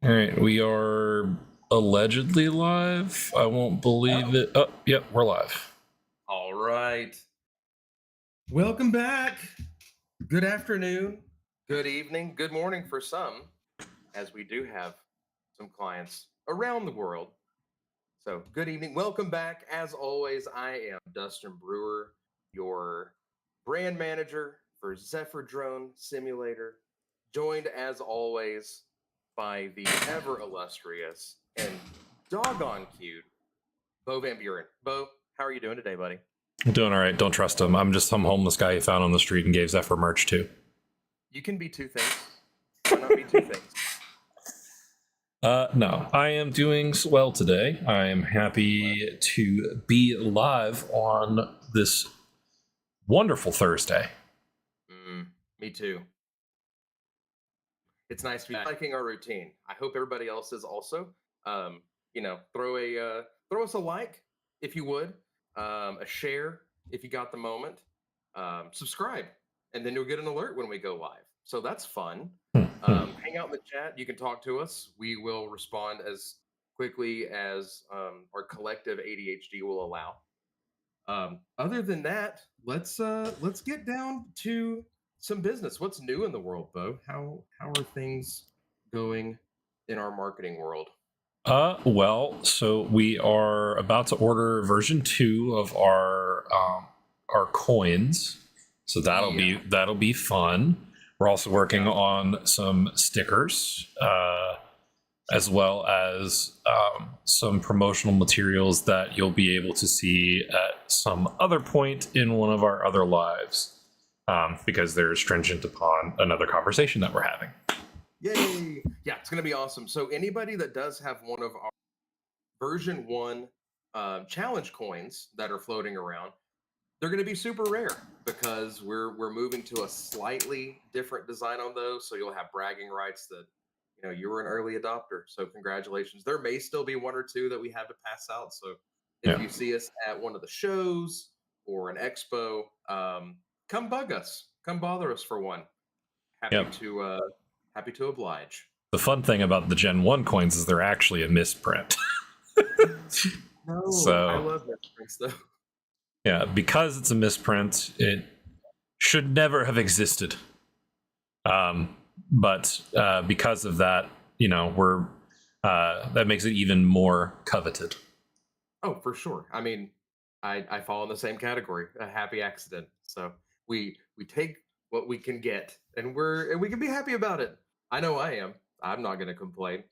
All right, we are allegedly live. I won't believe it. Oh, yep, we're live. All right. Welcome back. Good afternoon, good evening, good morning for some, as we do have some clients around the world. So, good evening. Welcome back. As always, I am Dustin Brewer, your brand manager for Zephyr Drone Simulator, joined as always by the ever illustrious and doggone cute Bo Van Buren. Bo, how are you doing today, buddy? I'm doing all right. Don't trust him. I'm just some homeless guy he found on the street and gave Zephyr merch to. You can be two things. Why not be two things? No, I am doing well today. I am happy to be live on this wonderful Thursday. Me too. It's nice to be liking our routine. I hope everybody else is also. Throw us a like if you would, a share if you got the moment, subscribe, and then you'll get an alert when we go live. So that's fun. Hang out in the chat. You can talk to us. We will respond as quickly as our collective ADHD will allow. Other than that, let's get down to some business. What's new in the world, Bo? How are things going in our marketing world? So we are about to order version 2 of our coins. So that'll be fun. We're also working on some stickers, as well as some promotional materials that you'll be able to see at some other point in one of our other lives, because they're stringent upon another conversation that we're having. Yay! Yeah, it's going to be awesome. So anybody that does have one of our version 1 challenge coins that are floating around, they're going to be super rare because we're moving to a slightly different design on those. So you'll have bragging rights that you were an early adopter. So congratulations. There may still be one or two that we have to pass out. So if you see us at one of the shows or an expo, come bug us. Come bother us for one. Happy to oblige. The fun thing about the Gen 1 coins is they're actually a misprint. So I love misprints though. Yeah, because it's a misprint, it should never have existed. But because of that, we're that makes it even more coveted. Oh, for sure. I mean, I fall in the same category, a happy accident. So we take what we can get, and we can be happy about it. I know I am. I'm not going to complain.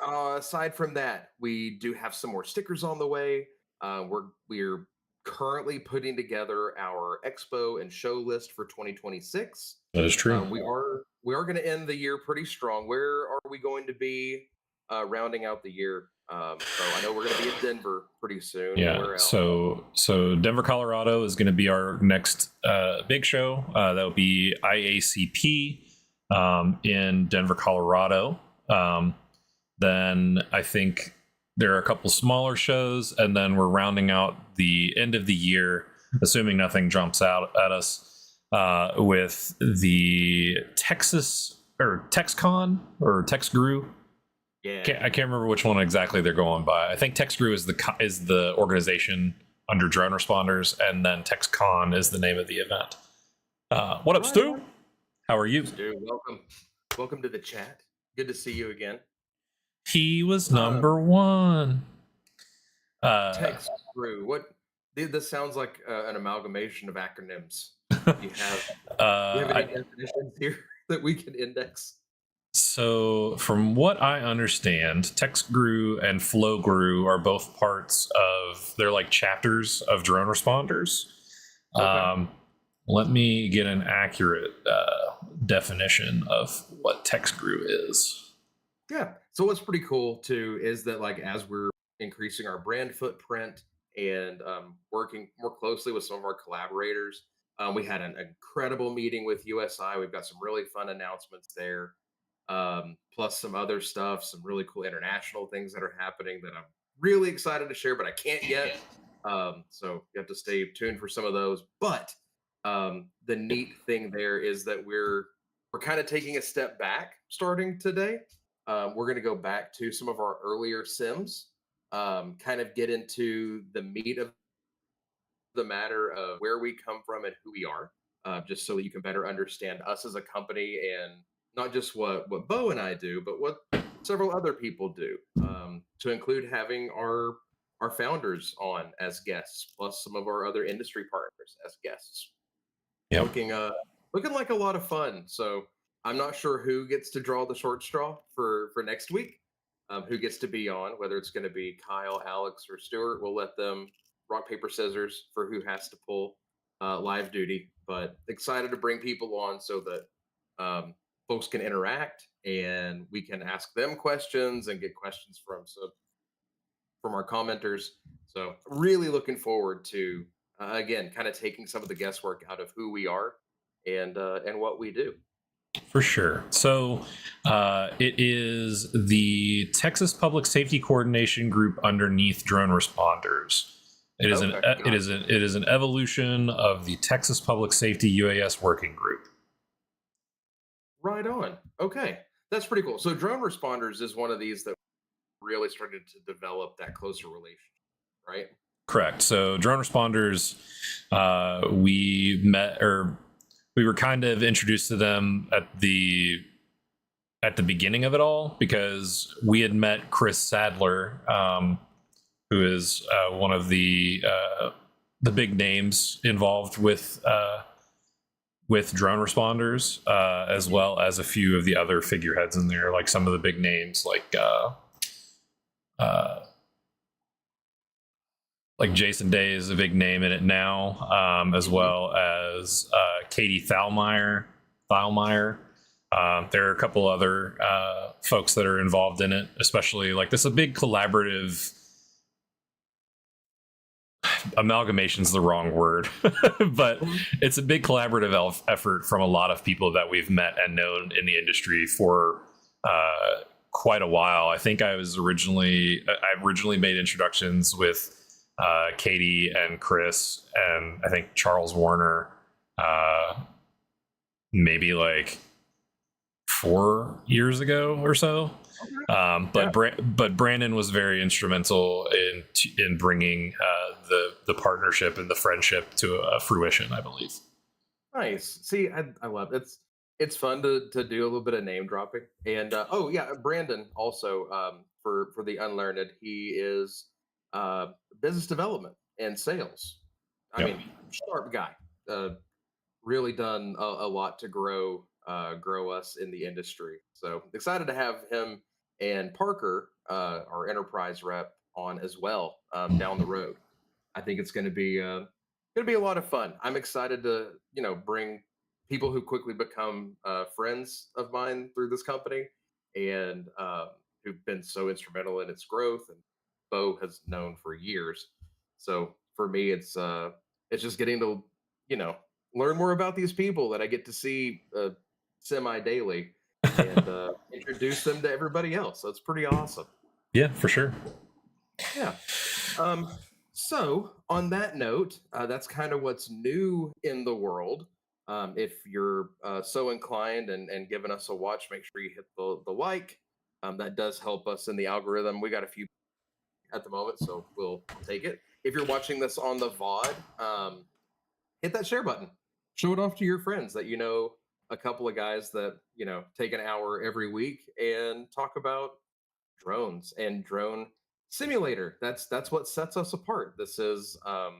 Aside from that, we do have some more stickers on the way. We're currently putting together our expo and show list for 2026. That is true. We are going to end the year pretty strong. Where are we going to be rounding out the year? So I know we're going to be in Denver pretty soon. Yeah. So Denver, Colorado is going to be our next big show. That will be IACP in Denver, Colorado. Then I think there are a couple smaller shows, and then we're rounding out the end of the year, assuming nothing jumps out at us, with the TexCon or TexGrew. Yeah, I can't remember which one exactly they're going by. I think TexGrew is the organization under Drone Responders, and then TexCon is the name of the event. What up, Stu? How are you? Stu, welcome to the chat. Good to see you again. He was number one. TexGrew. What? This sounds like an amalgamation of acronyms. Do you have any definitions here that we can index? So, from what I understand, TexGrew and FlowGrew are both parts of, they're like chapters of Drone Responders. Okay. Let me get an accurate definition of what TexGrew is. Yeah. So what's pretty cool too is that, like, as we're increasing our brand footprint and working more closely with some of our collaborators, we had an incredible meeting with USI. We've got some really fun announcements there. Plus some other stuff, some really cool international things that are happening that I'm really excited to share, but I can't yet. So you have to stay tuned for some of those. But the neat thing there is that we're kind of taking a step back starting today. we're going to go back to some of our earlier sims, kind of get into the meat of the matter of where we come from and who we are, just so that you can better understand us as a company, and not just what Bo and I do, but what several other people do. To include having our founders on as guests, plus some of our other industry partners as guests. Yep. Looking like a lot of fun. So I'm not sure who gets to draw the short straw for next week. Who gets to be on? Whether it's going to be Kyle, Alex, or Stuart, we'll let them rock paper scissors for who has to pull live duty. But excited to bring people on so that folks can interact and we can ask them questions and get questions from our commenters. So really looking forward to again kind of taking some of the guesswork out of who we are and what we do. For sure. So it is the Texas Public Safety Coordination Group underneath Drone Responders. It is it is an evolution of the Texas Public Safety UAS Working Group. Right on. Okay, that's pretty cool. So Drone Responders is one of these that really started to develop that closer relationship, right? Correct. So Drone Responders, we met, or we were kind of introduced to them at the beginning of it all, because we had met Chris Sadler, who is one of the big names involved with Drone Responders, as well as a few of the other figureheads in there, like some of the big names, like Jason Day is a big name in it now, as well as Katie Thalmeyer. There are a couple other folks that are involved in it, especially like this is a big collaborative. Amalgamation's the wrong word, but it's a big collaborative effort from a lot of people that we've met and known in the industry for quite a while. I think I originally made introductions with Katie and Chris, and I think Charles Warner, maybe like 4 years ago or so. But Brandon was very instrumental in bringing the partnership and the friendship to fruition, I believe. Nice. See, I love it. It's fun to do a little bit of name dropping. And oh yeah, Brandon also, for the unlearned, he is business development and sales. I mean, sharp guy. Really done a lot to grow us in the industry. So excited to have him and Parker, our enterprise rep, on as well down the road. I think it's going to be a lot of fun. I'm excited to bring people who quickly become friends of mine through this company, and who've been so instrumental in its growth, and Bo has known for years. So for me, it's just getting to learn more about these people that I get to see semi daily, and introduce them to everybody else. So it's pretty awesome. Yeah, for sure. Yeah. So on that note, that's kind of what's new in the world. If you're so inclined and giving us a watch, make sure you hit the like. That does help us in the algorithm. We got a few at the moment, so we'll take it. If you're watching this on the VOD, hit that share button. Show it off to your friends that a couple of guys that take an hour every week and talk about drones and drone simulator. That's what sets us apart. This is a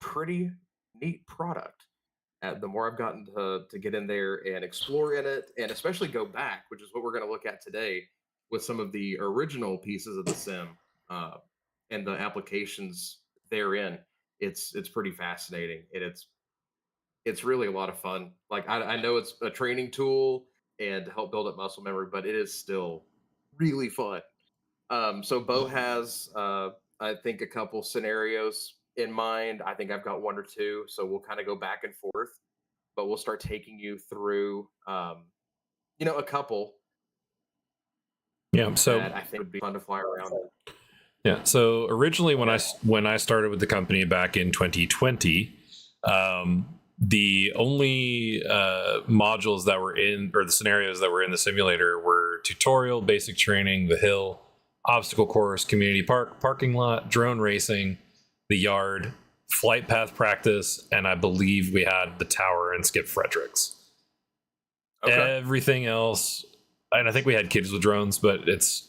pretty neat product. The more I've gotten to get in there and explore in it, and especially go back, which is what we're going to look at today with some of the original pieces of the sim and the applications therein, it's pretty fascinating, and it's really a lot of fun. Like I know it's a training tool and to help build up muscle memory, but it is still really fun. So Bo has, I think, a couple scenarios in mind. I think I've got one or two, so we'll kind of go back and forth, but we'll start taking you through, a couple. Yeah. So that I think would be fun to fly around. Yeah. So originally, when I started with the company back in 2020, the only modules that were in, or the scenarios that were in the simulator, were tutorial, basic training, the hill, obstacle course, community park, parking lot, drone racing, the yard, flight path practice, and I believe we had the tower and Skip Fredericks. Okay. Everything else, and I think we had kids with drones, but it's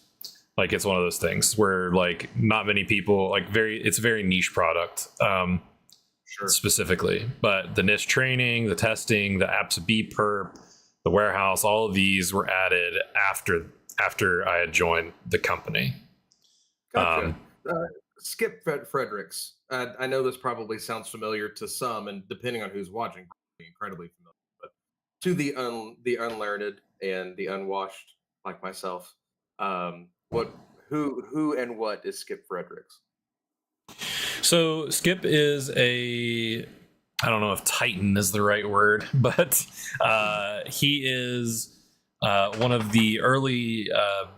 one of those things where like not many people it's a very niche product. Sure. Specifically, but the niche training, the testing, the apps B perp, the warehouse, all of these were added after I had joined the company. Gotcha. Skip Fredericks. I know this probably sounds familiar to some, and depending on who's watching, probably incredibly familiar. But to the unlearned and the unwashed, like myself, who and what is Skip Fredericks? So Skip is I don't know if Titan is the right word, but he is one of the early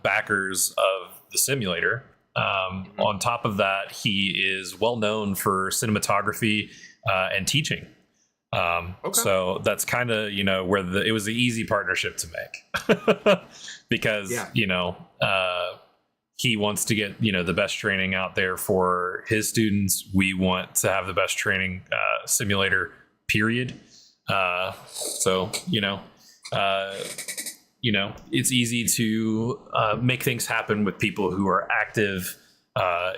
backers of the simulator. On top of that, he is well known for cinematography and teaching. So that's kind of, where it was the easy partnership to make because, he wants to get, the best training out there for his students. We want to have the best training simulator, period. So, it's easy to make things happen with people who are active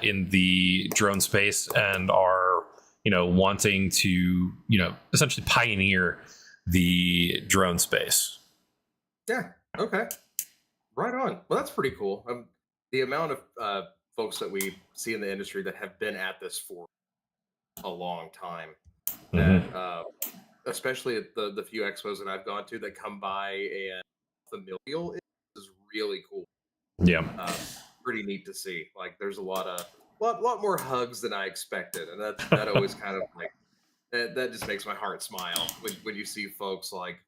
in the drone space and are, wanting to, essentially pioneer the drone space. Yeah. Okay. Right on. Well, that's pretty cool. The amount of folks that we see in the industry that have been at this for a long time, that especially at the few expos that I've gone to that come by and familial is really cool. Yeah. Pretty neat to see. Like there's a lot more hugs than I expected, and that always kind of like that just makes my heart smile when you see folks like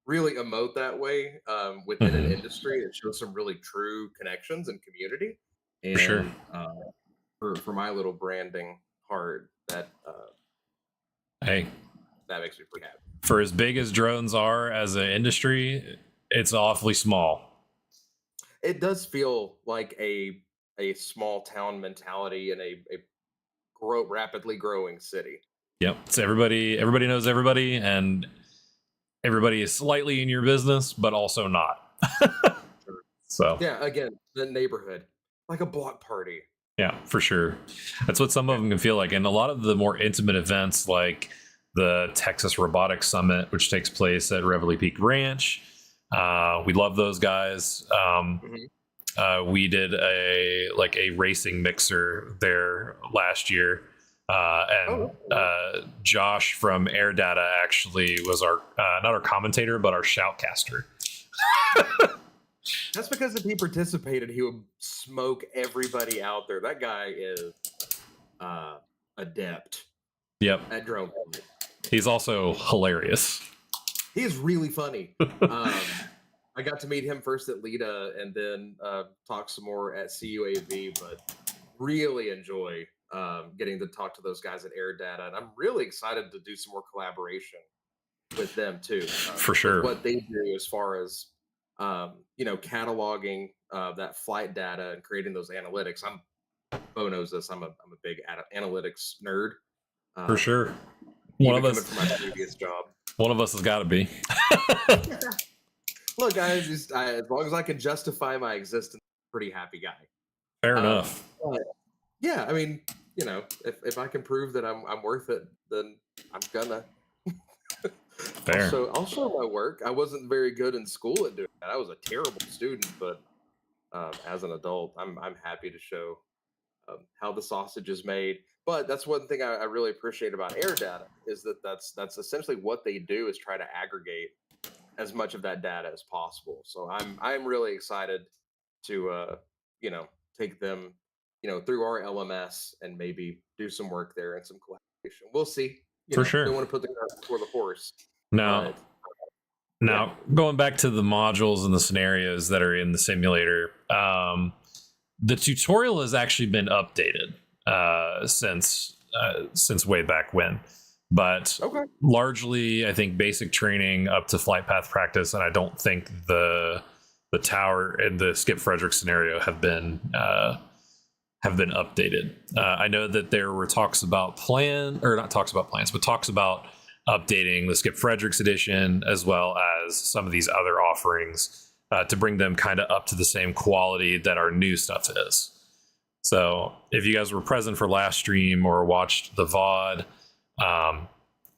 really emote that way within an industry. It shows some really true connections and community. And for sure. For my little branding heart, that hey, that makes me pretty happy. For as big as drones are as an industry, it's awfully small. It does feel like a small town mentality in a rapidly growing city. Yep. It's everybody knows everybody, and everybody is slightly in your business, but also not. Sure. So yeah, again, the neighborhood, like a block party. Yeah, for sure. That's what some of them can feel like. And a lot of the more intimate events like the Texas Robotics Summit, which takes place at Reveille Peak Ranch. We love those guys. We did a racing mixer there last year. Josh from Air Data actually was our not our commentator, but our shoutcaster. That's because if he participated, he would smoke everybody out there. That guy is adept. Yep. At drone. He's also hilarious. He is really funny. I got to meet him first at Lita and then talk some more at CUAV, but really enjoy getting to talk to those guys at Air Data. And I'm really excited to do some more collaboration with them too. For sure. What they do as far as, cataloging that flight data and creating those analytics. Bo knows this. I'm a big analytics nerd. For sure. One of us from my previous job. One of us has got to be. Look, guys, as long as I can justify my existence, I'm a pretty happy guy. Fair enough. Yeah, I mean, if I can prove that I'm worth it, then I'm gonna. Fair. So I'll show my work. I wasn't very good in school at doing that. I was a terrible student, but as an adult, I'm happy to show how the sausage is made. But that's one thing I really appreciate about Air Data is that's essentially what they do is try to aggregate as much of that data as possible. So I'm really excited to take them through our LMS and maybe do some work there and some collaboration. We'll see. For sure. Don't want to put the cart before the horse. Now, going back to the modules and the scenarios that are in the simulator, the tutorial has actually been updated since way back when. But largely, I think basic training up to flight path practice, and I don't think the the tower and the Skip Frederick scenario have been updated. I know that there were talks about talks about updating the Skip Fredericks edition as well as some of these other offerings to bring them kind of up to the same quality that our new stuff is. So if you guys were present for last stream or watched the VOD,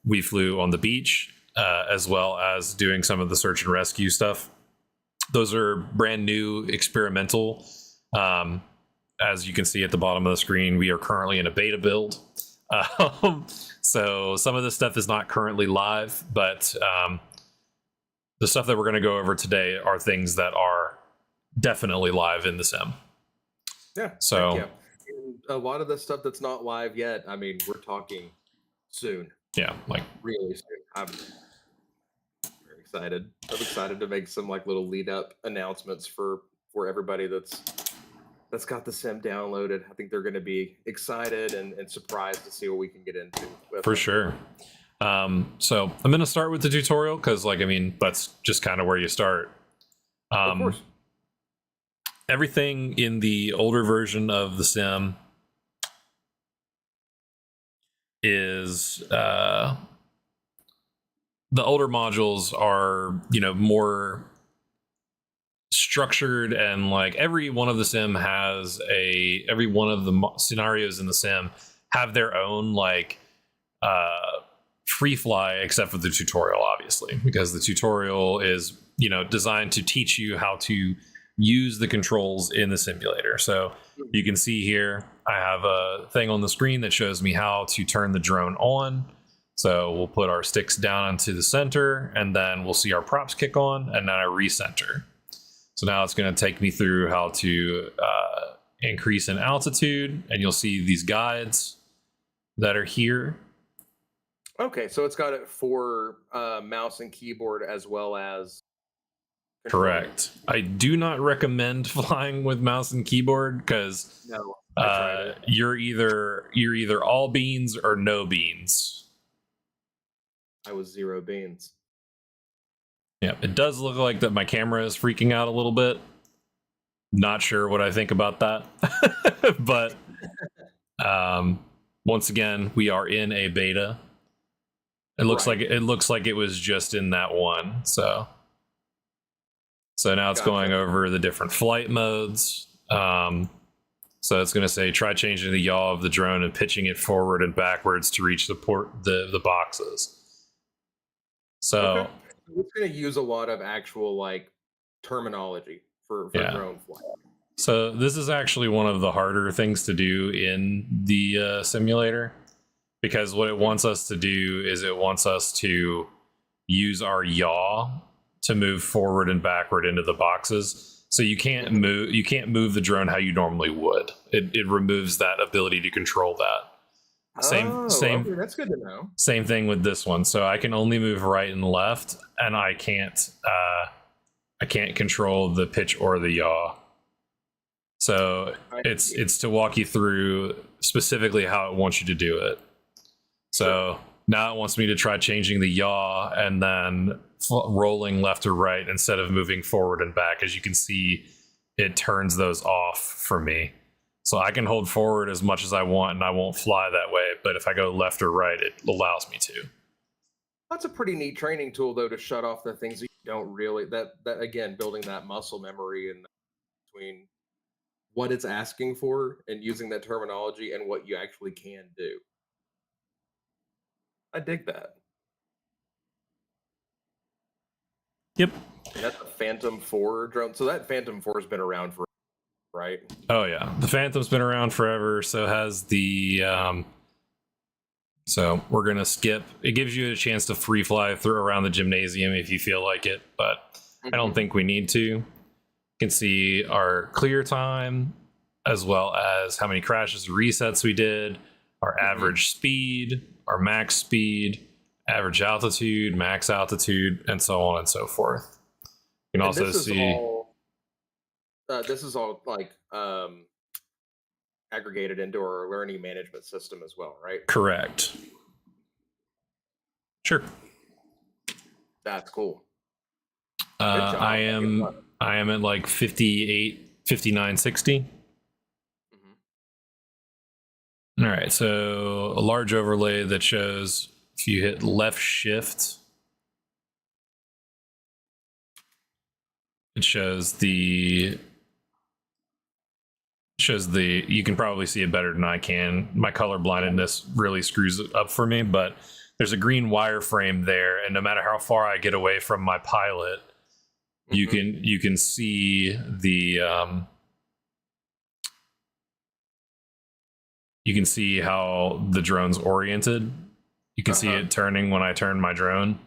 we flew on the beach as well as doing some of the search and rescue stuff. Those are brand new experimental. As you can see at the bottom of the screen, we are currently in a beta build. So some of this stuff is not currently live, but the stuff that we're going to go over today are things that are definitely live in the sim. Yeah. So and a lot of the stuff that's not live yet, I mean, we're talking soon. Yeah, like really soon. I'm very excited. I'm excited to make some like little lead up announcements for everybody that's got the sim downloaded. I think they're going to be excited and surprised to see what we can get into. For sure. So I'm going to start with the tutorial because, like, I mean, that's just kind of where you start. Of course. Everything in the older version of the sim is the older modules are, you know, more structured, and like every one of the sim has every one of the scenarios in the sim have their own like free fly, except for the tutorial, obviously, because the tutorial is, you know, designed to teach you how to use the controls in the simulator. So you can see here I have a thing on the screen that shows me how to turn the drone on. So we'll put our sticks down into the center, and then we'll see our props kick on, and then I recenter. So now it's going to take me through how to increase in altitude, and you'll see these guides that are here. Okay, so it's got it for mouse and keyboard as well as Correct. I do not recommend flying with mouse and keyboard because no, I tried it. you're either all beans or no beans. I was 0 beans. Yeah, it does look like that my camera is freaking out a little bit. Not sure what I think about that. But once again, we are in a beta. It looks like it was just in that one. So now it's going over the different flight modes. So it's going to say try changing the yaw of the drone and pitching it forward and backwards to reach the boxes. So okay. It's going to use a lot of actual like terminology for drone flight. So this is actually one of the harder things to do in the simulator, because what it wants us to do is it wants us to use our yaw to move forward and backward into the boxes. So you can't move the drone how you normally would. It removes that ability to control that. Same. Okay, that's good to know. Same thing with this one. So I can only move right and left, and I can't control the pitch or the yaw. So it's to walk you through specifically how it wants you to do it. So now it wants me to try changing the yaw and then rolling left or right instead of moving forward and back. As you can see, it turns those off for me. So I can hold forward as much as I want and I won't fly that way. But if I go left or right, it allows me to. That's a pretty neat training tool, though, to shut off the things that you don't really, that again, building that muscle memory and between what it's asking for and using that terminology and what you actually can do. I dig that. Yep. And that's a Phantom 4 drone. So that Phantom 4 has been around for, right? Oh yeah, the Phantom's been around forever. So has the. So we're gonna skip. It gives you a chance to free fly through around the gymnasium if you feel like it, but I don't think we need to. You can see our clear time as well as how many crashes and resets we did, our average speed, our max speed, average altitude, max altitude, and so on and so forth. You can also see this is all like aggregated into our learning management system as well, right? Correct. Sure. That's cool. I am I am at like 58, 59, 60. All right, so a large overlay that shows if you hit left shift, it shows the you can probably see it better than I can. My color blindness really screws it up for me, but there's a green wireframe there, and no matter how far I get away from my pilot, you can see the you can see how the drone's oriented. You can see it turning when I turn my drone.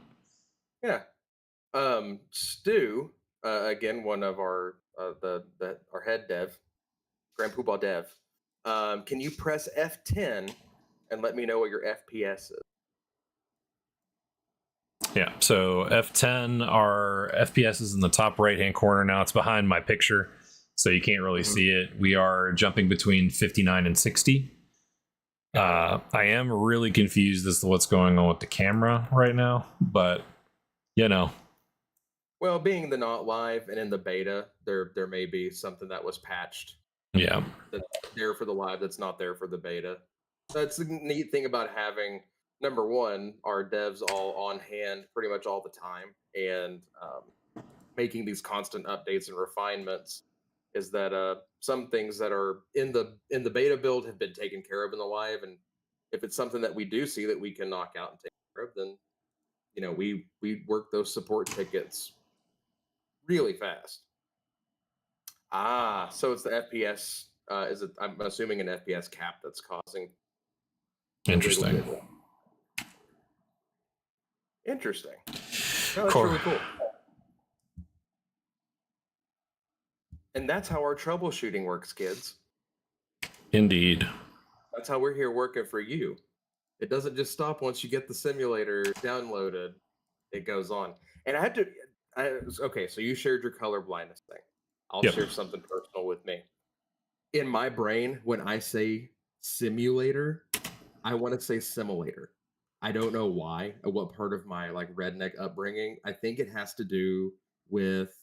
Yeah. Stu, again, one of our our head dev, Grand Poobah dev. Can you press F10 and let me know what your FPS is? Yeah, so F10, our FPS is in the top right-hand corner now. It's behind my picture, so you can't really see it. We are jumping between 59 and 60. I am really confused as to what's going on with the camera right now, but you know. Well, being the not live and in the beta, there may be something that was patched. Yeah. That's there for the live that's not there for the beta. That's the neat thing about having, number one, our devs all on hand pretty much all the time, and making these constant updates and refinements is that some things that are in the beta build have been taken care of in the live, and if it's something that we do see that we can knock out and take care of, then we work those support tickets really fast. So it's the FPS. Is it? I'm assuming an FPS cap that's causing. Interesting. Interesting. No, that's really cool. And that's how our troubleshooting works, kids. Indeed. That's how we're here working for you. It doesn't just stop once you get the simulator downloaded. It goes on. And I had to. Okay, so you shared your color blindness thing. I'll share something personal with me. In my brain, when I say simulator, I want to say simulator. I don't know why, or what part of my like redneck upbringing. I think it has to do with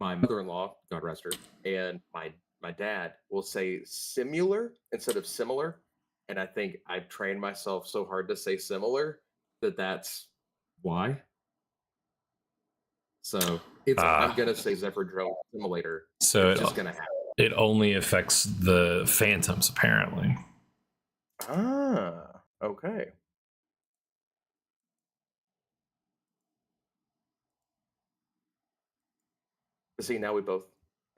my mother-in-law, God rest her, and my dad will say similar instead of similar. And I think I've trained myself so hard to say similar that's why. So I'm gonna say Zephyr Drone Simulator. So it's just gonna happen. It only affects the phantoms, apparently. Okay. See, now we both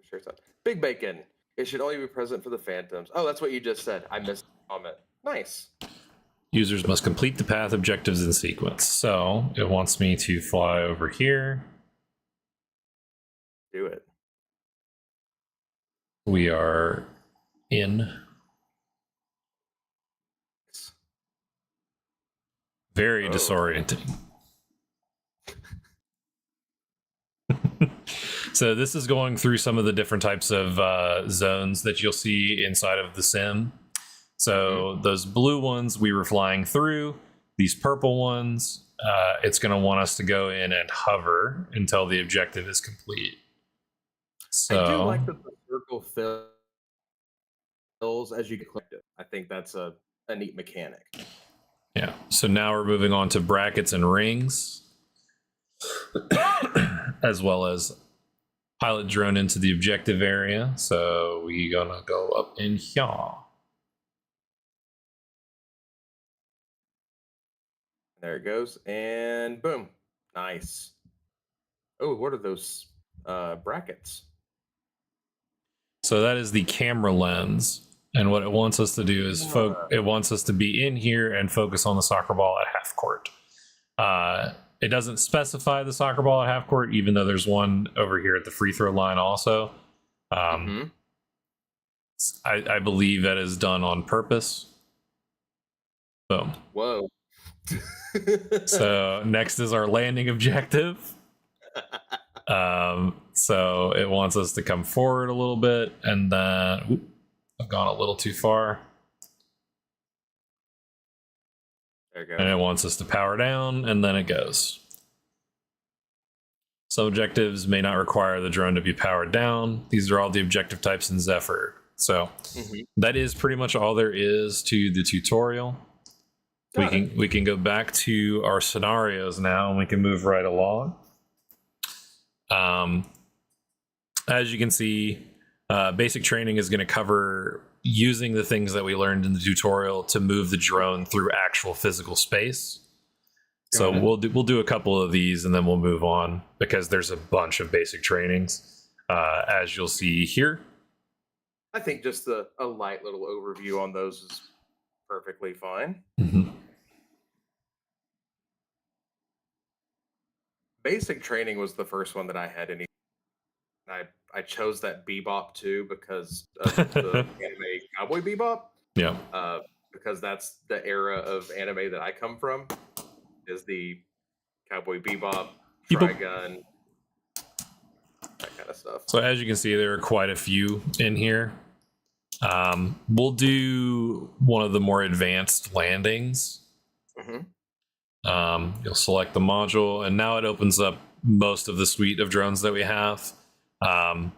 share something. Big Bacon. It should only be present for the phantoms. Oh, that's what you just said. I missed the comment. Nice. Users must complete the path objectives in sequence. So it wants me to fly over here. Do it. We are in. Very disorienting. So this is going through some of the different types of zones that you'll see inside of the sim. So those blue ones we were flying through. These purple ones, it's going to want us to go in and hover until the objective is complete. So I do like that the circle fills as you get collected. I think that's a neat mechanic. Yeah. So now we're moving on to brackets and rings, as well as pilot drone into the objective area. So we're gonna go up in here. There it goes, and boom, nice. Oh, what are those brackets? So that is the camera lens, and what it wants us to do is it wants us to be in here and focus on the soccer ball at half court. It doesn't specify the soccer ball at half court, even though there's one over here at the free throw line also. I believe that is done on purpose. Boom. Whoa. So next is our landing objective. So it wants us to come forward a little bit, and then I've gone a little too far. There you go. And it wants us to power down, and then it goes. Some objectives may not require the drone to be powered down. These are all the objective types in Zephyr. So that is pretty much all there is to the tutorial. We can go back to our scenarios now, and we can move right along. As you can see, basic training is going to cover using the things that we learned in the tutorial to move the drone through actual physical space. So we'll do a couple of these and then we'll move on, because there's a bunch of basic trainings, as you'll see here. I think just a light little overview on those is perfectly fine. Basic training was the first one that I had any. I chose that Bebop too because of the anime Cowboy Bebop. Yeah. Because that's the era of anime that I come from, is the Cowboy Bebop, Trigun, that kind of stuff. So as you can see, there are quite a few in here. We'll do one of the more advanced landings. You'll select the module, and now it opens up most of the suite of drones that we have. The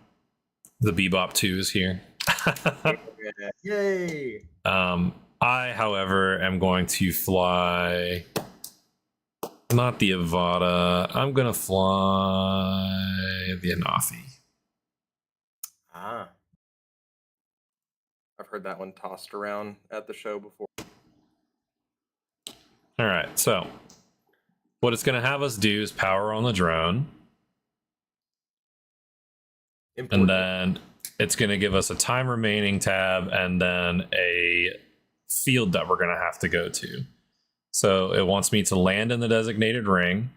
Bebop 2 is here. Yay! I, however, am going to fly not the Avata. I'm going to fly the Anafi. I've heard that one tossed around at the show before. All right, so what it's going to have us do is power on the drone. And then it's going to give us a time remaining tab and then a field that we're going to have to go to. So it wants me to land in the designated ring,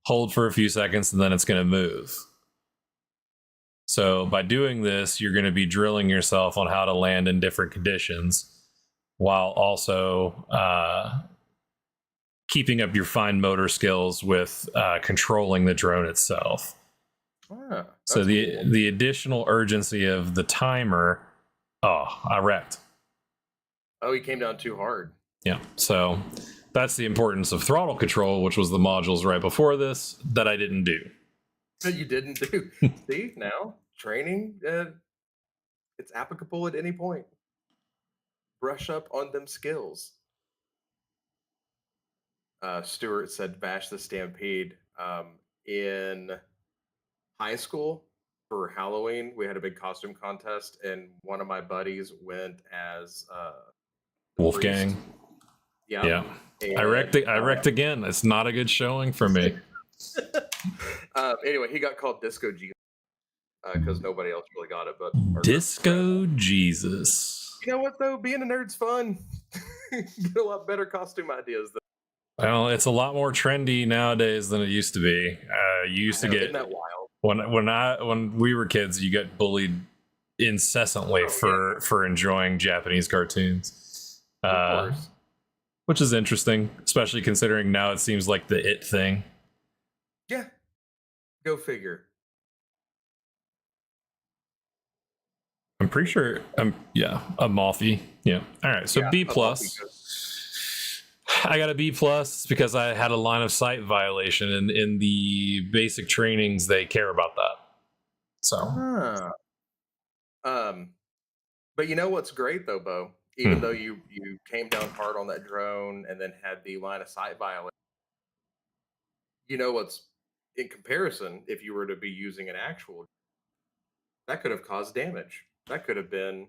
hold for a few seconds, and then it's going to move. So by doing this, you're going to be drilling yourself on how to land in different conditions, while also keeping up your fine motor skills with controlling the drone itself. So the additional urgency of the timer. Oh, I wrecked. Oh, he came down too hard. Yeah. So that's the importance of throttle control, which was the modules right before this that I didn't do. That you didn't do. See, now training, it's applicable at any point. Brush up on them skills. Stuart said, "Bash the Stampede." In high school for Halloween, we had a big costume contest, and one of my buddies went as Wolfgang. priest. Yeah. I wrecked again. It's not a good showing for me. Anyway, he got called Disco Jesus because nobody else really got it. But Disco Jesus. You know what though? Being a nerd's fun. Get a lot better costume ideas. Well, it's a lot more trendy nowadays than it used to be. You used to get, isn't that wild? When we were kids, you get bullied incessantly for enjoying Japanese cartoons, of course. Which is interesting, especially considering now it seems like the it thing. Yeah, go figure. I'm pretty sure Amalfi. Yeah. All right. So B plus. I got a B plus because I had a line of sight violation, and in the basic trainings they care about that. So. But you know what's great though, Bo? Even though you came down hard on that drone and then had the line of sight violation, you know what's in comparison, if you were to be using an actual, that could have caused damage. That could have been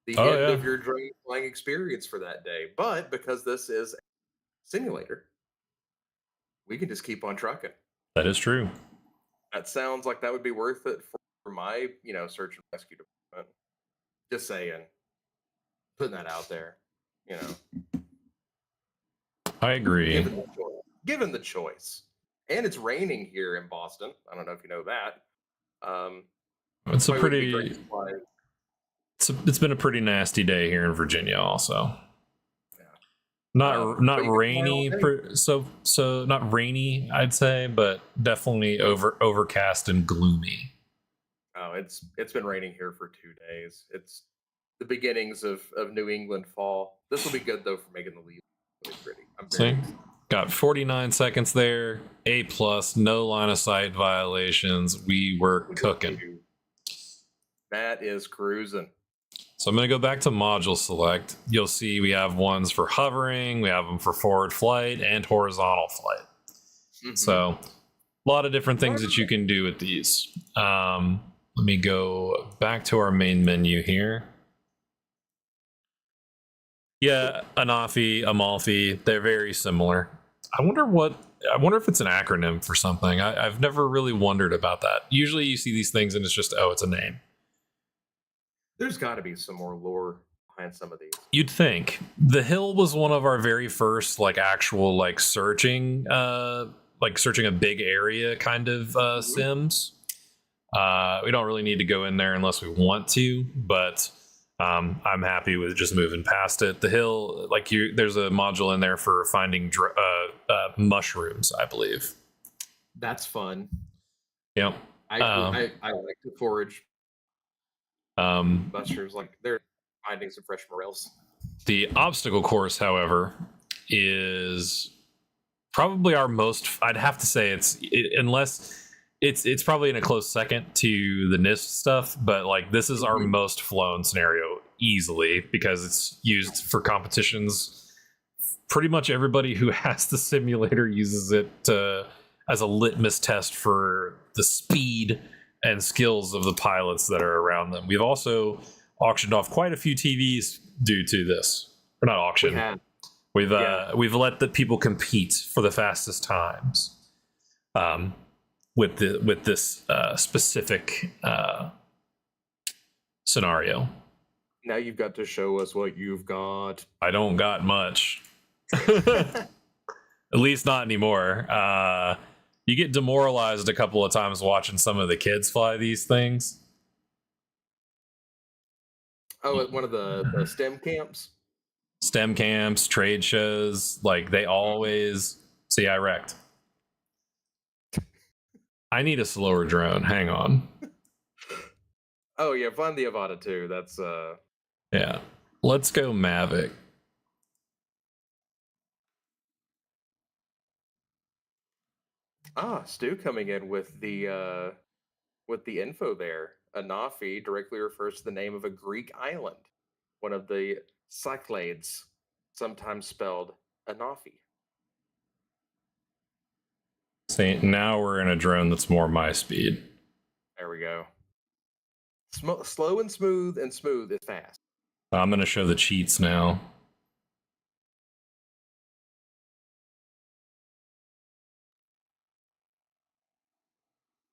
the end of your drone flying experience for that day. But because this is a simulator, we can just keep on trucking. That is true. That sounds like that would be worth it for my, search and rescue department. Just saying. Putting that out there, I agree. Given the choice. And it's raining here in Boston. I don't know if you know that. It's it's been a pretty nasty day here in Virginia also. Not rainy, so not rainy, I'd say, but definitely overcast and gloomy. Oh, it's been raining here for 2 days. It's the beginnings of New England fall. This will be good though for making the leaves really pretty. I'm very excited. Got 49 seconds there. A plus, no line of sight violations. We were cooking. That is cruising. So I'm going to go back to module select. You'll see we have ones for hovering, we have them for forward flight and horizontal flight. So a lot of different things that you can do with these. Let me go back to our main menu here. Yeah, Anafi, Amalfi, they're very similar. I wonder if it's an acronym for something. I've never really wondered about that. Usually you see these things and it's just, oh, it's a name. There's got to be some more lore behind some of these. You'd think. The Hill was one of our very first actual searching a big area kind of sims. We don't really need to go in there unless we want to, but I'm happy with just moving past it. The Hill, there's a module in there for finding mushrooms, I believe. That's fun. Yep. I like to forage mushrooms. They're finding some fresh morels. The obstacle course, however, is probably our most. I'd have to say it's probably in a close second to the NIST stuff, but this is our most flown scenario easily because it's used for competitions. Pretty much everybody who has the simulator uses it as a litmus test for the speed and skills of the pilots that are around them. We've also auctioned off quite a few TVs due to this. Or not auction. We've let the people compete for the fastest times. With this specific scenario. Now you've got to show us what you've got. I don't got much. At least not anymore. You get demoralized a couple of times watching some of the kids fly these things. Oh, at one of the STEM camps? STEM camps, trade shows, they always... See, I wrecked. I need a slower drone. Hang on. Oh, yeah, find the Avata too. That's... Yeah. Let's go Mavic. Stu coming in with the info there. Anafi directly refers to the name of a Greek island, one of the Cyclades, sometimes spelled Anafi. See, now we're in a drone that's more my speed. There we go. Slow and smooth is fast. I'm going to show the cheats now.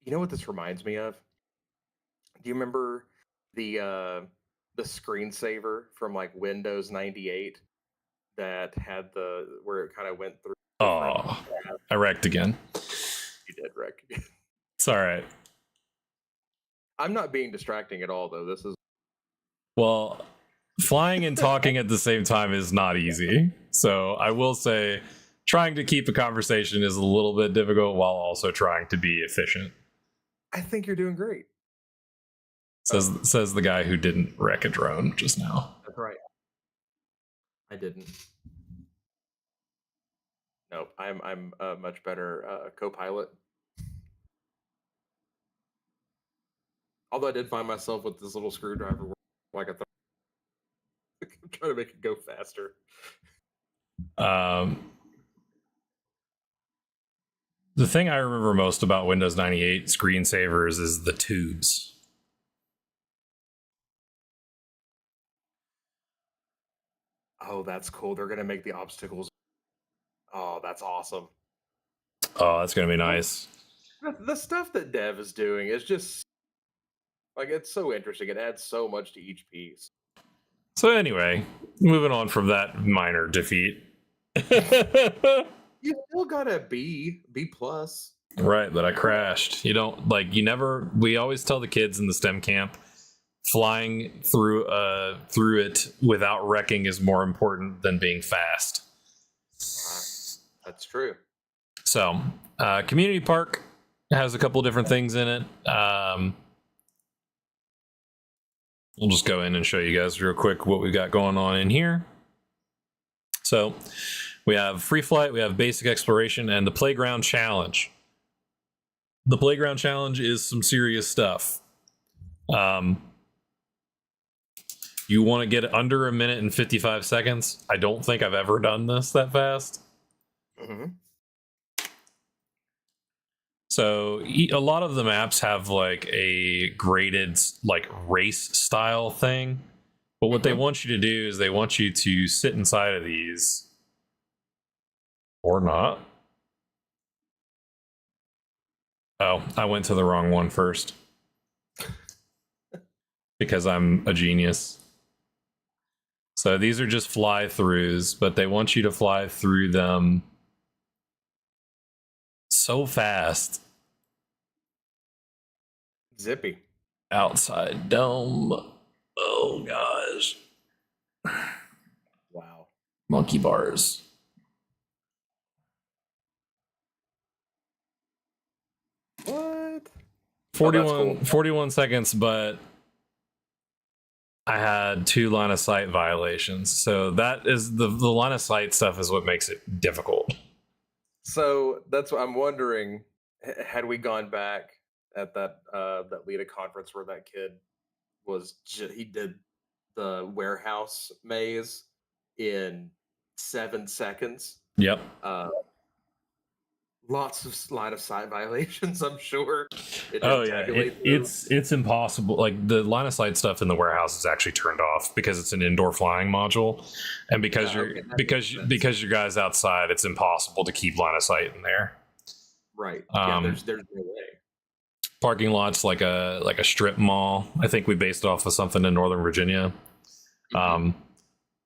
You know what this reminds me of? Do you remember the screensaver from Windows 98 that had where it kind of went through? Oh, I wrecked again. You did wreck. It's all right. I'm not being distracting at all, though. This is... Well, flying and talking at the same time is not easy. So I will say trying to keep a conversation is a little bit difficult while also trying to be efficient. I think you're doing great. Says the guy who didn't wreck a drone just now. That's right. I didn't. No, I'm a much better co-pilot. Although I did find myself with this little screwdriver I'm trying to make it go faster. The thing I remember most about Windows 98 screensavers is the tubes. Oh, that's cool. They're going to make the obstacles. Oh, that's awesome. Oh, that's going to be nice. The stuff that Dev is doing is just it's so interesting. It adds so much to each piece. So anyway, moving on from that minor defeat. You still got a B plus. Right, but I crashed. You don't we always tell the kids in the STEM camp flying through it without wrecking is more important than being fast. That's true. So, community park has a couple different things in it. We'll just go in and show you guys real quick what we've got going on in here. So We have free flight, we have basic exploration, and the playground challenge. The playground challenge is some serious stuff. You want to get under a minute and 55 seconds. I don't think I've ever done this that fast. Mm-hmm. So a lot of the maps have like a graded like race style thing. But what they want you to do is they want you to sit inside of these. Or not. Oh, I went to the wrong one first. Because I'm a genius. So these are just fly-throughs, but they want you to fly through them so fast. Zippy. Outside dome. Oh gosh. Wow. Monkey bars. What? 41 seconds, but I had 2 line of sight violations. So that is the line of sight stuff is what makes it difficult. So that's what I'm wondering. Had we gone back at that LEDA conference where that kid was, he did the warehouse maze in 7 seconds. Yep. Lots of line of sight violations, I'm sure. It's impossible. Like the line of sight stuff in the warehouse is actually turned off because it's an indoor flying module, and because because you guys outside, it's impossible to keep line of sight in there. Right. There's no way. Parking lots like a strip mall. I think we based it off of something in Northern Virginia.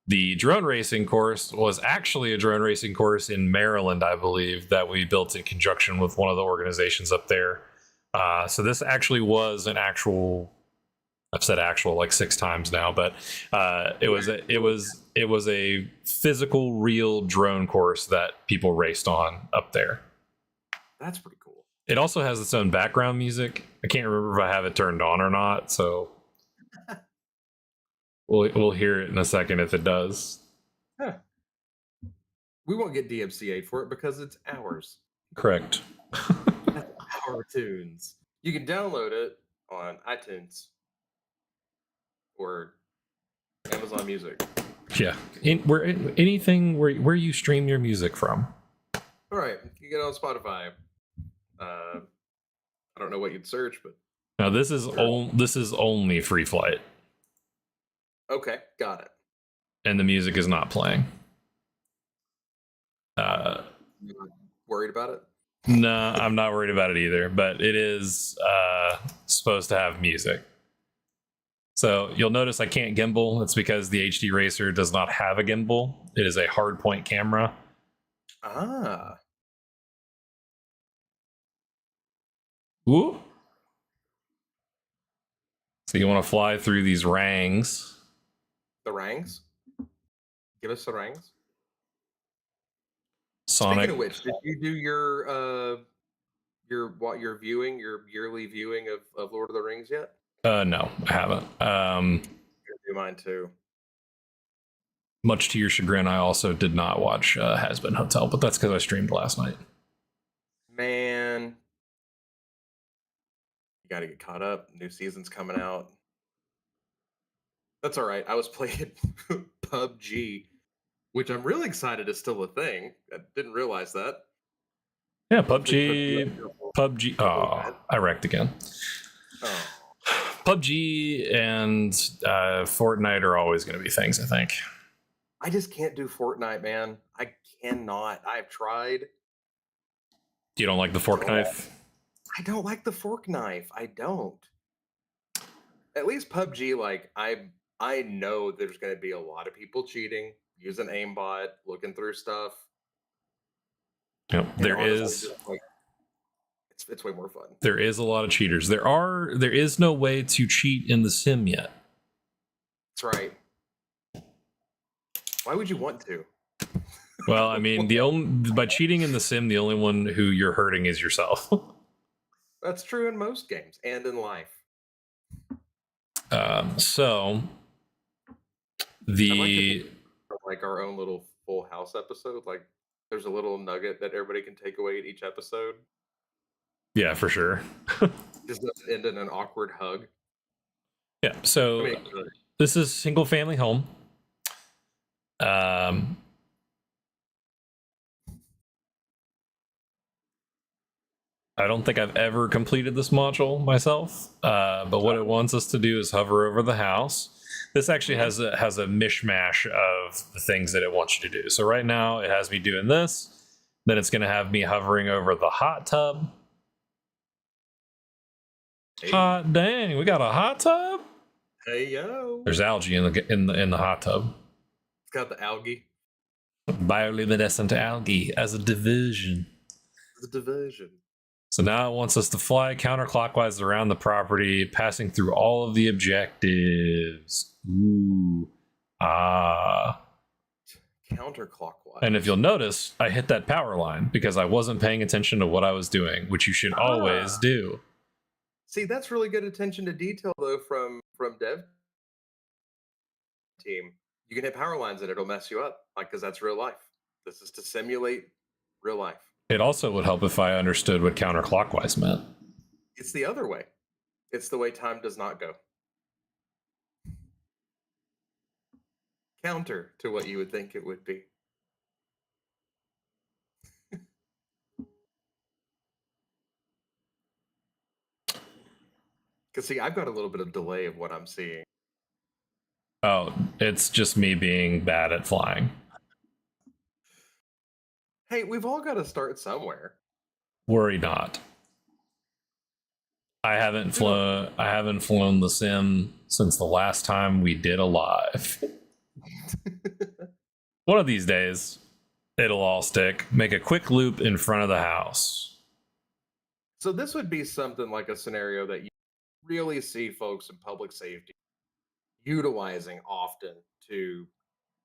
The drone racing course was actually a drone racing course in Maryland, I believe, that we built in conjunction with one of the organizations up there. So this actually was an actual. I've said actual like 6 times now, but it was a physical, real drone course that people raced on up there. That's pretty cool. It also has its own background music. I can't remember if I have it turned on or not, so. We'll hear it in a second if it does. Huh. We won't get DMCA for it because it's ours. Correct. That's our tunes. You can download it on iTunes or Amazon Music. Yeah. Anything where you stream your music from. All right. You get it on Spotify. I don't know what you'd search, but now this is only free flight. Okay, got it. And the music is not playing. You're not worried about it? No, I'm not worried about it either, but it is supposed to have music. So you'll notice I can't gimbal. It's because the HD Racer does not have a gimbal. It is a hard point camera. Ah. Woo. So you want to fly through these rangs. The rangs? Give us the rangs. Sonic. Speaking of which, did you do your viewing, your yearly viewing of Lord of the Rings yet? No, I haven't. Do mine too. Much to your chagrin, I also did not watch Has-Been Hotel, but that's because I streamed last night. Man, you got to get caught up. New season's coming out. That's all right. I was playing PUBG, which I'm really excited is still a thing. I didn't realize that. Yeah, PUBG. Oh, I wrecked again. Oh. PUBG and Fortnite are always going to be things, I think. I just can't do Fortnite, man. I cannot. I've tried. You don't like the fork knife? I don't like the fork knife. I don't. At least PUBG, like I know there's going to be a lot of people cheating, using aimbot, looking through stuff. Yep, there is. Like, it's way more fun. There is a lot of cheaters. There is no way to cheat in the sim yet. That's right. Why would you want to? Well, I mean, by cheating in the sim, the only one who you're hurting is yourself. That's true in most games and in life. So the like our own little Full House episode. Like, there's a little nugget that everybody can take away in each episode. Yeah, for sure. Just doesn't end in an awkward hug. Yeah. I So mean, this is single family home. I don't think I've ever completed this module myself, but what it wants us to do is hover over the house. This actually has a mishmash of the things that it wants you to do. So right now it has me doing this. Then it's going to have me hovering over the hot tub. hey, Hot dang, we got a hot tub. hey, yo. There's algae in the hot tub. It's got the algae. Bioluminescent algae as a diversion. The diversion. So now it wants us to fly counterclockwise around the property, passing through all of the objectives. Ooh. Ah. Counterclockwise. And if you'll notice, I hit that power line because I wasn't paying attention to what I was doing, which you should always do. See, that's really good attention to detail, though, from dev team. You can hit power lines and it'll mess you up, like, because that's real life. This is to simulate real life. It also would help if I understood what counterclockwise meant. It's the other way. It's the way time does not go. Counter to what you would think it would be. Because, see, I've got a little bit of delay of what I'm seeing. Oh, it's just me being bad at flying. Hey, we've all got to start somewhere. Worry not. I haven't flown the sim since the last time we did a live. One of these days, it'll all stick. Make a quick loop in front of the house. So this would be something like a scenario that you really see folks in public safety utilizing often to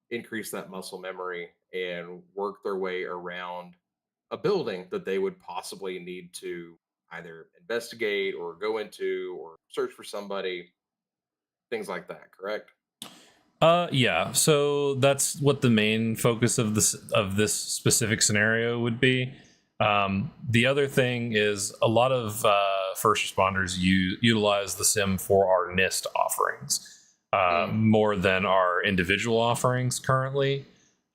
increase that muscle memory and work their way around a building that they would possibly need to either investigate or go into or search for somebody, things like that, correct? Yeah. So that's what the main focus of this specific scenario would be. The other thing is a lot of first responders utilize the sim for our NIST offerings more than our individual offerings currently.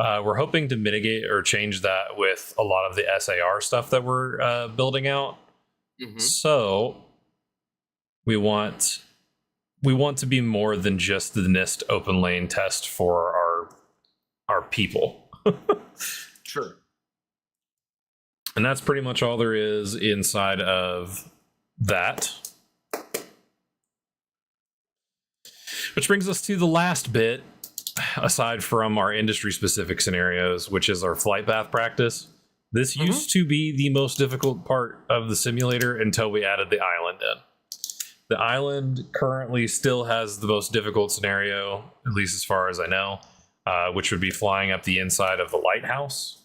We're hoping to mitigate or change that with a lot of the SAR stuff that we're building out. So we want to be more than just the NIST open lane test for our people. Sure. And that's pretty much all there is inside of that. Which brings us to the last bit, aside from our industry specific scenarios, which is our flight path practice. This used to be the most difficult part of the simulator until we added the island in. The island currently still has the most difficult scenario, at least as far as I know, which would be flying up the inside of the lighthouse.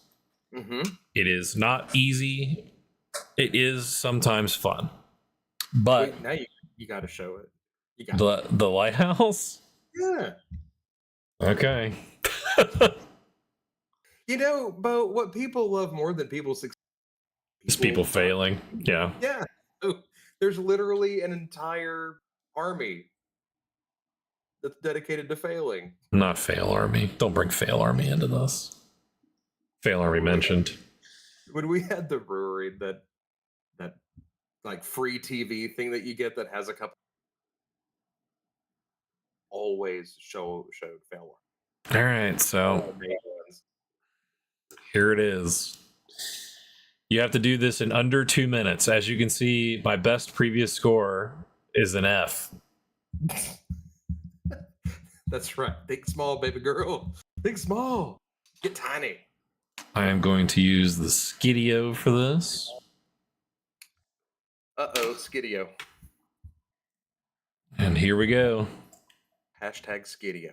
It is not easy. It is sometimes fun. But wait, now you got to show it. You got the lighthouse? Yeah. Okay. You know, Bo, what people love more than people succeed is people failing. Yeah. Yeah. So there's literally an entire army that's dedicated to failing. Not fail army. Don't bring fail army into this. Fail army mentioned. When we had the brewery, that like free TV thing that you get that has a couple, always showed fail army. All right, so here it is. You have to do this in under 2 minutes. As you can see, my best previous score is an F. That's right. Think small, baby girl. Think small. Get tiny. I am going to use the Skidio for this. Uh-oh, Skidio. And here we go. Hashtag Skidio.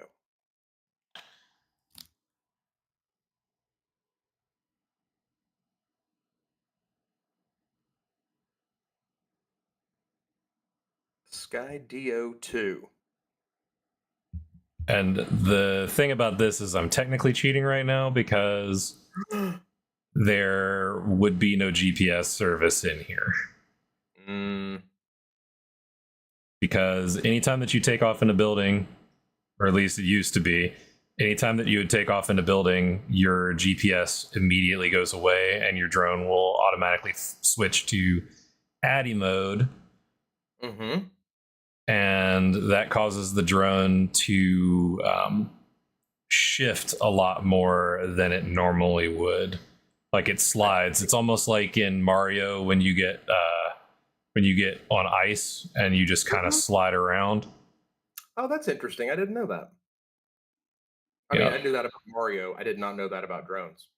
Skydio 2. And the thing about this is I'm technically cheating right now because there would be no GPS service in here. Because anytime that you take off in a building, or at least it used to be, anytime that you would take off in a building, your GPS immediately goes away and your drone will automatically switch to ADDI mode. Mm-hmm. And that causes the drone to shift a lot more than it normally would. Like it slides. It's almost like in Mario when you get on ice and you just kind of slide around. Oh, that's interesting. I didn't know that. I mean, I knew that about Mario. I did not know that about drones.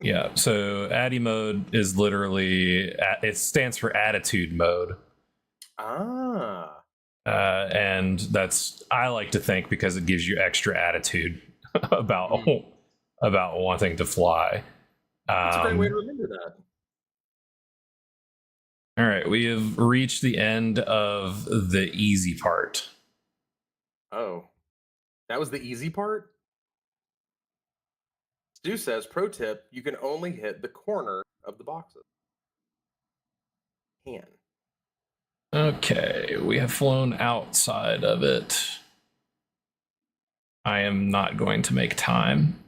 Yeah. So ADDI mode is literally, it stands for attitude mode. Ah. And that's, I like to think, because it gives you extra attitude about about wanting to fly. That's a great way to remember that. All right, we have reached the end of the easy part. Oh, that was the easy part? Stu says, pro tip, you can only hit the corner of the boxes. Can. Okay, we have flown outside of it. I am not going to make time.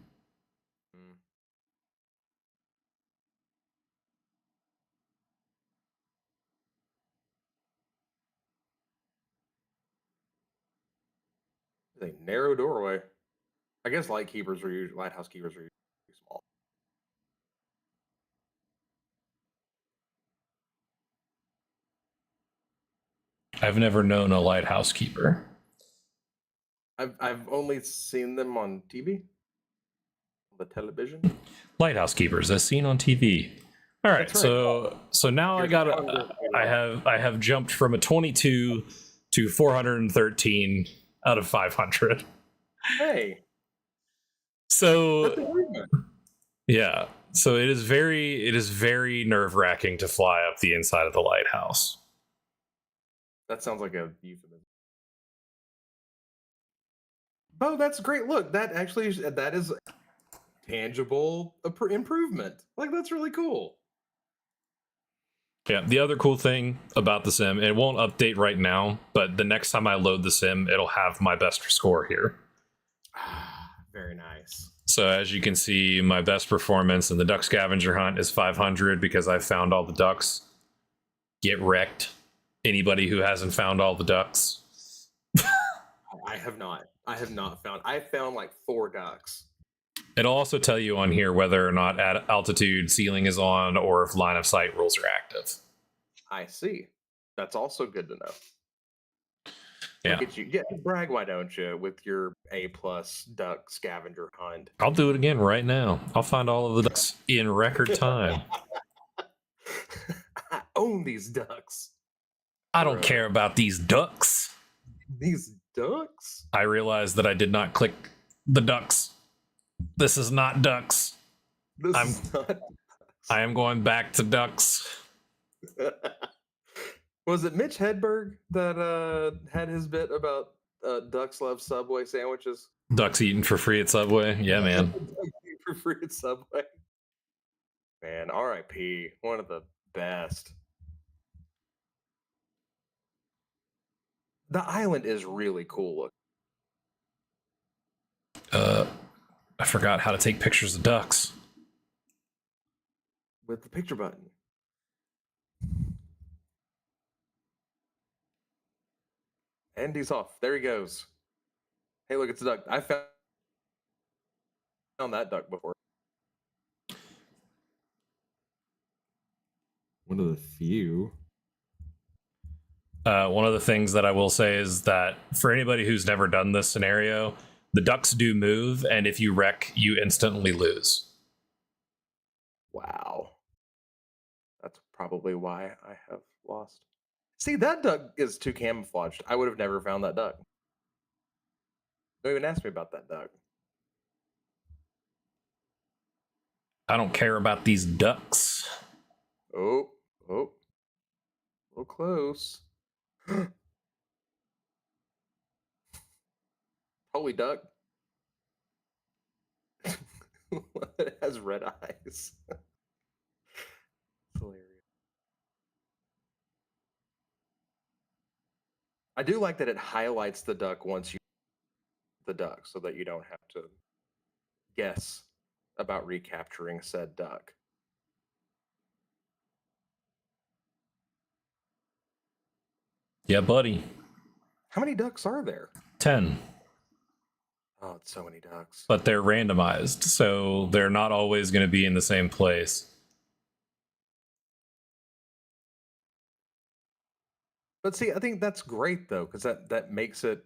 It's a narrow doorway. I guess lighthouse keepers are usually small. I've never known a lighthouse keeper. I've only seen them on TV, on the television. Lighthouse keepers, as seen on TV. All right, That's right. so now I have jumped from a 22 to 413 out of 500. Hey, So that's improvement. yeah, so it is very nerve-wracking to fly up the inside of the lighthouse. That sounds like a euphemism. Oh, that's great. Look, that is tangible improvement. Like, that's really cool. Yeah, the other cool thing about the sim, it won't update right now, but the next time I load the sim, it'll have my best score here. Very nice. So as you can see, my best performance in the duck scavenger hunt is 500 because I found all the ducks. Get wrecked. Anybody who hasn't found all the ducks. I have not found. I found like 4 ducks. It'll also tell you on here whether or not altitude ceiling is on or if line of sight rules are active. I see. That's also good to know. Yeah. Look at you. Yeah, brag, why don't you, with your A+ duck scavenger hunt? I'll do it again right now. I'll find all of the ducks in record time. I own these ducks. I don't care about these ducks. These ducks? I realized that I did not click the ducks. This is not ducks. Is not ducks. I am going back to ducks. Was it Mitch Hedberg that had his bit about ducks love Subway sandwiches? Ducks eating for free at Subway? Yeah, man. Ducks eating for free at Subway. Man, R.I.P. One of the best. The island is really cool looking. I forgot how to take pictures of ducks. With the picture button. And he's off. There he goes. Hey, look, it's a duck. I found that duck before. One of the few. One of the things that I will say is that for anybody who's never done this scenario, the ducks do move, and if you wreck, you instantly lose. Wow. That's probably why I have lost. See, that duck is too camouflaged. I would have never found that duck. Don't even ask me about that duck. I don't care about these ducks. Oh, a little close. Holy duck. It has red eyes. It's hilarious. I do like that it highlights the duck once you the duck so that you don't have to guess about recapturing said duck. Yeah, buddy. How many ducks are there? 10. Oh, it's so many ducks. But they're randomized, so they're not always going to be in the same place. But see, I think that's great though, because that makes it.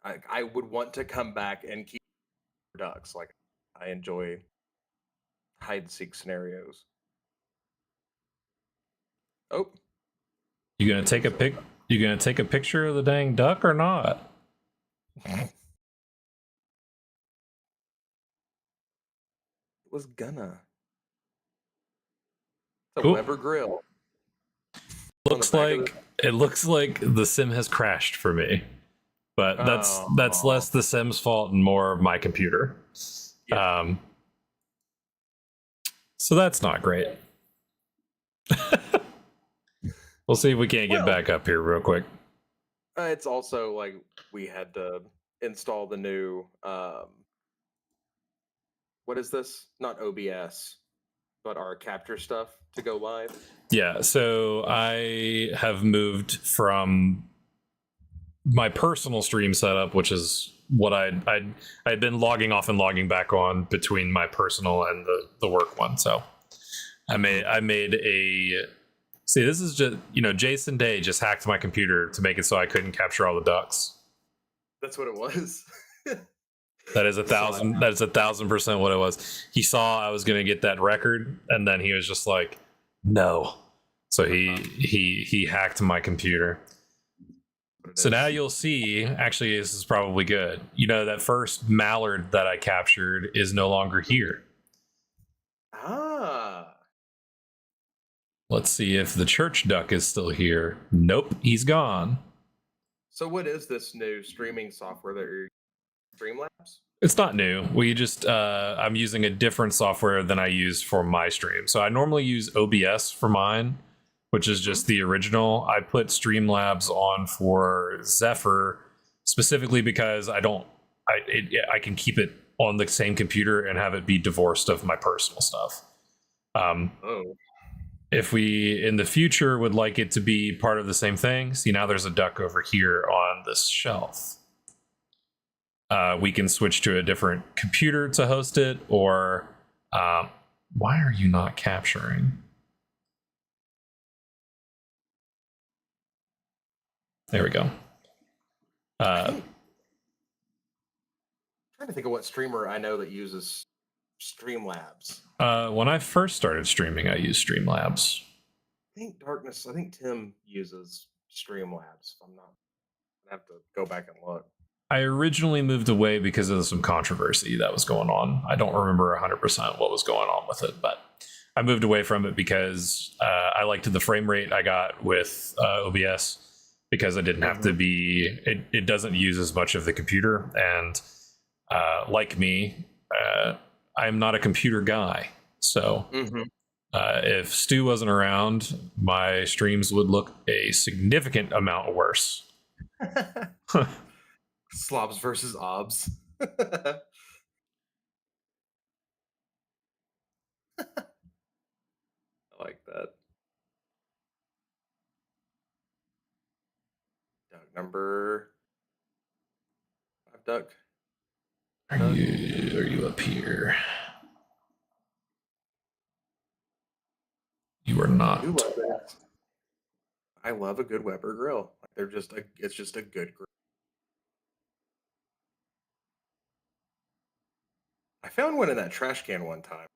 I would want to come back and keep ducks. Like I enjoy hide and seek scenarios. Oh, You gonna take a pic? You gonna take a picture of the dang duck or not? was gonna. It's a Ooh. Weber grill. Looks like it looks like the sim has crashed for me, but that's less the sim's fault and more my computer. Yeah. So that's not great. We'll see if we can't get back up here real quick. It's also like we had to install the new what is this? Not OBS, but our capture stuff to go live. Yeah, so I have moved from my personal stream setup, which is what I'd been logging off and logging back on between my personal and the work one. So I made a see, this is just, Jason Day just hacked my computer to make it so I couldn't capture all the ducks. That's what it was. That is 1,000% what it was. He saw I was gonna get that record, and then he was just like, no. So he hacked my computer. So now you'll see, actually, this is probably good. That first mallard that I captured is no longer here. Ah. Let's see if the church duck is still here. Nope, he's gone. So what is this new streaming software that you're Streamlabs? It's not new. We just I'm using a different software than I use for my stream. So I normally use OBS for mine, which is just the original. I put Streamlabs on for Zephyr specifically because I can keep it on the same computer and have it be divorced of my personal stuff. If we in the future would like it to be part of the same thing, see, now there's a duck over here on this shelf. We can switch to a different computer to host it, or why are you not capturing? There we go. I'm trying to think of what streamer I know that uses Streamlabs. When I first started streaming, I used Streamlabs. I think Tim uses Streamlabs. I'm not. I have to go back and look. I originally moved away because of some controversy that was going on. I don't remember 100% what was going on with it, but I moved away from it because I liked the frame rate I got with OBS, because I didn't have to be, it doesn't use as much of the computer. And like me, I'm not a computer guy. So if Stu wasn't around, my streams would look a significant amount worse. Slobs versus obs. I like that. Duck number 5 duck. Are you up here? You are not. I love a good Weber grill. It's just a good grill. I found one in that trash can one time.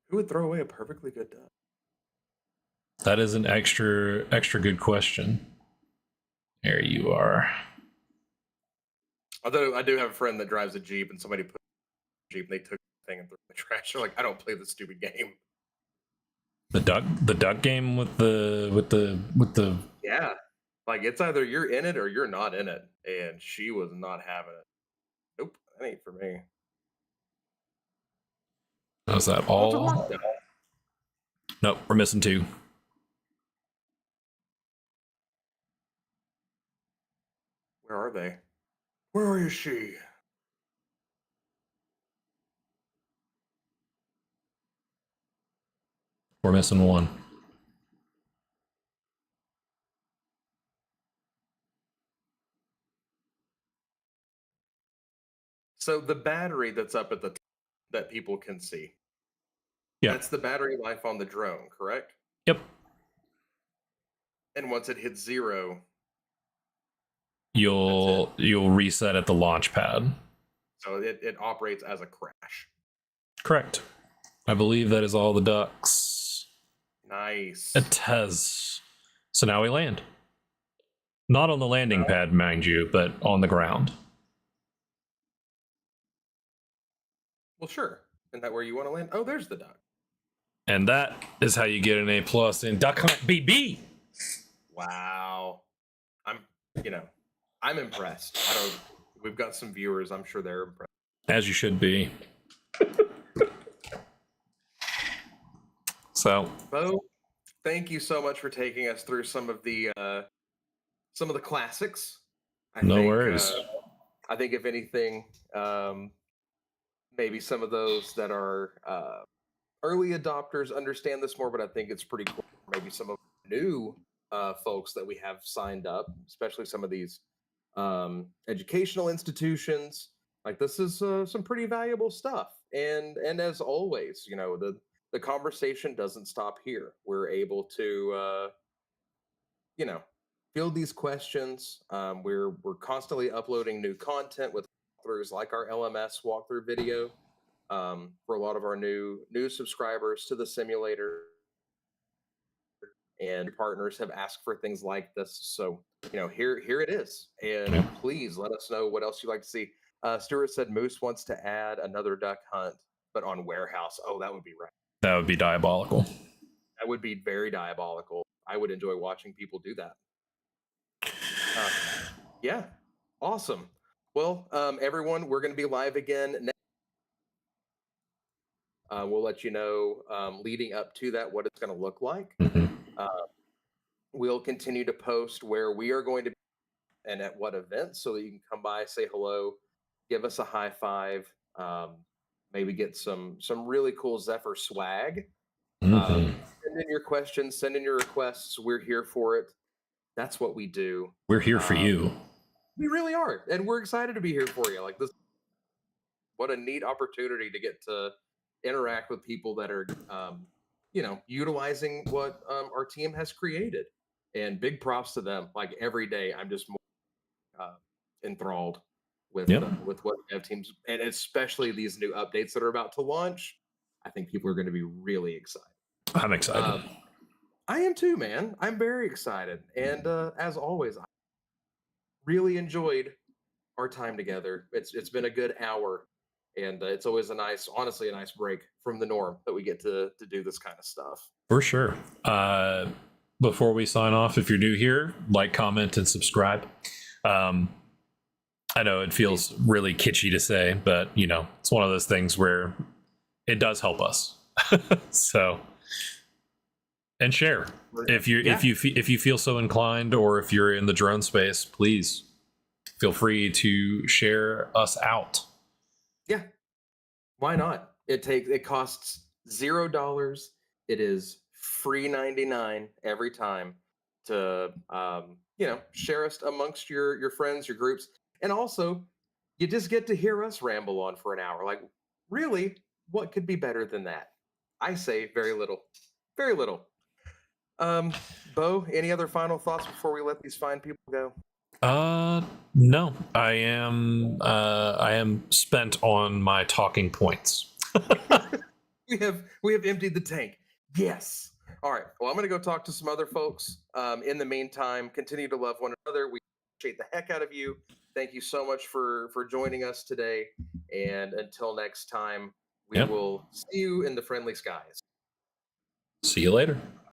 Who would throw away a perfectly good duck? That is an extra good question. There you are. Although I do have a friend that drives a Jeep, and somebody put a Jeep and they took the thing and threw it in the trash. They're like, I don't play this stupid game. The duck game with the. Yeah, like it's either you're in it or you're not in it, and she was not having it. Nope, that ain't for me. How's that Oh, it's a rock all? duck. Nope, we're missing 2. Where are they? Where is she? We're missing 1. So the battery that's up at the that people can see. Yeah. That's the battery life on the drone, correct? Yep. And once it hits 0, You'll reset at the launch pad. so it operates as a crash. Correct. I believe that is all the ducks. Nice. It has. So now we land. Not on the landing pad, mind you, but on the ground. Well, sure. Isn't that where you want to land? Oh, there's the duck. And that is how you get an A+ in Duck Hunt BB. Wow. I'm impressed. We've got some viewers. I'm sure they're impressed. As you should be. So, Bo, thank you so much for taking us through some of the classics. no worries. I think if anything, maybe some of those that are early adopters understand this more, but I think it's pretty cool. Maybe some of the new folks that we have signed up, especially some of these educational institutions. Like this is some pretty valuable stuff. And as always, the conversation doesn't stop here. We're able to field these questions. We're constantly uploading new content with walkthroughs like our LMS walkthrough video for a lot of our new subscribers to the simulator, and partners have asked for things like this. So here it is, and please let us know what else you'd like to see. Stuart said Moose wants to add another duck hunt, but on warehouse. Oh, that would be right. That would be diabolical. That would be very diabolical. I would enjoy watching people do that. Yeah, awesome. Well, everyone, we're going to be live again next. We'll let you know leading up to that what it's going to look like. We'll continue to post where we are going to be and at what events, so that you can come by, say hello, give us a high five, maybe get some really cool Zephyr swag. Send in your questions, send in your requests. We're here for it. That's what we do. We're here for you. We really are, and we're excited to be here for you. Like this, what a neat opportunity to get to interact with people that are, utilizing what our team has created. And big props to them. Like every day, I'm just more enthralled with what dev teams, and especially these new updates that are about to launch. I think people are going to be really excited. I'm excited. I am too, man. I'm very excited, and as always, I really enjoyed our time together. It's been a good hour, and it's always honestly a nice break from the norm that we get to do this kind of stuff. For sure. Before we sign off, if you're new here, like, comment, and subscribe. I know it feels really kitschy to say, but it's one of those things where it does help us. So, and share if you feel so inclined, or if you're in the drone space, please feel free to share us out. Yeah, why not? It costs $0. It is free 99 every time to share us amongst your friends, your groups, and also you just get to hear us ramble on for an hour. Like, really, what could be better than that? I say very little, very little. Bo, any other final thoughts before we let these fine people go? No, I am spent on my talking points. we have emptied the tank. Yes. All right. Well, I'm going to go talk to some other folks. In the meantime, continue to love one another. We appreciate the heck out of you. Thank you so much for joining us today. And until next time, we will see you in the friendly skies. See you later.